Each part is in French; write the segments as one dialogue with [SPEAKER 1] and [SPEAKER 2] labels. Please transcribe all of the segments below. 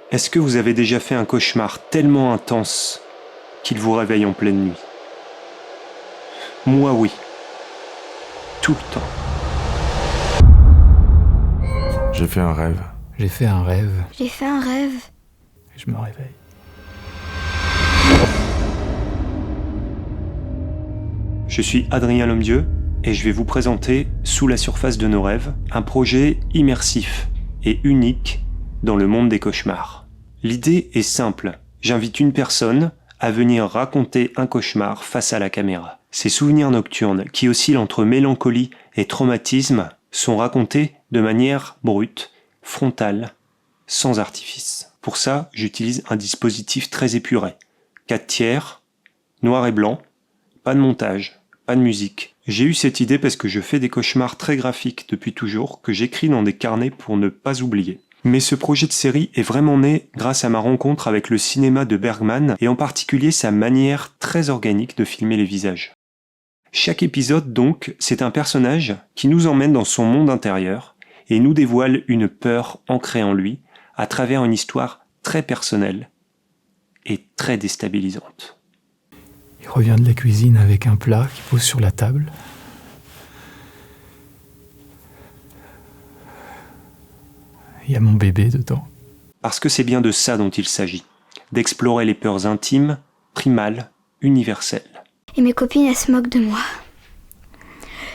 [SPEAKER 1] Est-ce que vous avez déjà fait un cauchemar tellement intense qu'il vous réveille en pleine nuit? Moi oui, tout le temps.
[SPEAKER 2] J'ai fait un rêve.
[SPEAKER 3] J'ai fait un rêve
[SPEAKER 4] J'ai fait un rêve.
[SPEAKER 3] et je me réveille.
[SPEAKER 1] Je suis Adrien Lomdieu et je vais vous présenter Sous la surface de nos rêves, un projet immersif et unique dans le monde des cauchemars. L'idée est simple, j'invite une personne à venir raconter un cauchemar face à la caméra. Ces souvenirs nocturnes qui oscillent entre mélancolie et traumatisme sont racontés de manière brute, frontale, sans artifice. Pour ça, j'utilise un dispositif très épuré. 4 tiers, noir et blanc, pas de montage, pas de musique. J'ai eu cette idée parce que je fais des cauchemars très graphiques depuis toujours, que j'écris dans des carnets pour ne pas oublier. Mais ce projet de série est vraiment né grâce à ma rencontre avec le cinéma de Bergman et en particulier sa manière très organique de filmer les visages. Chaque épisode donc, c'est un personnage qui nous emmène dans son monde intérieur et nous dévoile une peur ancrée en lui à travers une histoire très personnelle et très déstabilisante.
[SPEAKER 3] Il revient de la cuisine avec un plat qui pose sur la table. Il y a mon bébé dedans.
[SPEAKER 1] Parce que c'est bien de ça dont il s'agit, d'explorer les peurs intimes, primales, universelles.
[SPEAKER 4] Et mes copines, elles se moquent de moi.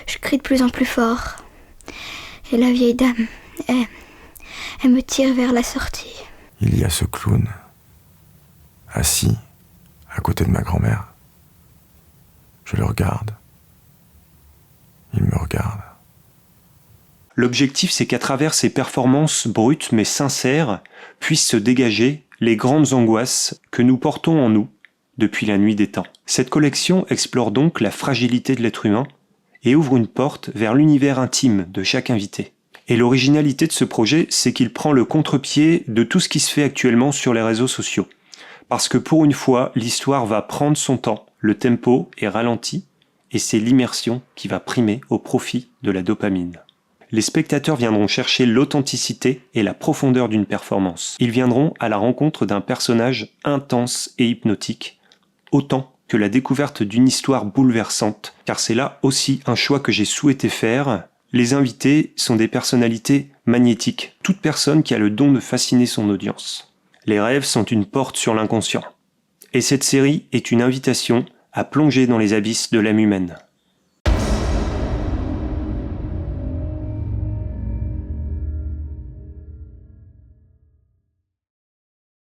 [SPEAKER 4] Je crie de plus en plus fort. Et la vieille dame, elle me tire vers la sortie.
[SPEAKER 2] Il y a ce clown, assis à côté de ma grand-mère. Je le regarde. Il me regarde.
[SPEAKER 1] L'objectif, c'est qu'à travers ces performances brutes mais sincères, puissent se dégager les grandes angoisses que nous portons en nous depuis la nuit des temps. Cette collection explore donc la fragilité de l'être humain et ouvre une porte vers l'univers intime de chaque invité. Et l'originalité de ce projet, c'est qu'il prend le contre-pied de tout ce qui se fait actuellement sur les réseaux sociaux. Parce que pour une fois, l'histoire va prendre son temps, le tempo est ralenti, et c'est l'immersion qui va primer au profit de la dopamine. Les spectateurs viendront chercher l'authenticité et la profondeur d'une performance. Ils viendront à la rencontre d'un personnage intense et hypnotique, autant que la découverte d'une histoire bouleversante, car c'est là aussi un choix que j'ai souhaité faire. Les invités sont des personnalités magnétiques, toute personne qui a le don de fasciner son audience. Les rêves sont une porte sur l'inconscient. Et cette série est une invitation à plonger dans les abysses de l'âme humaine.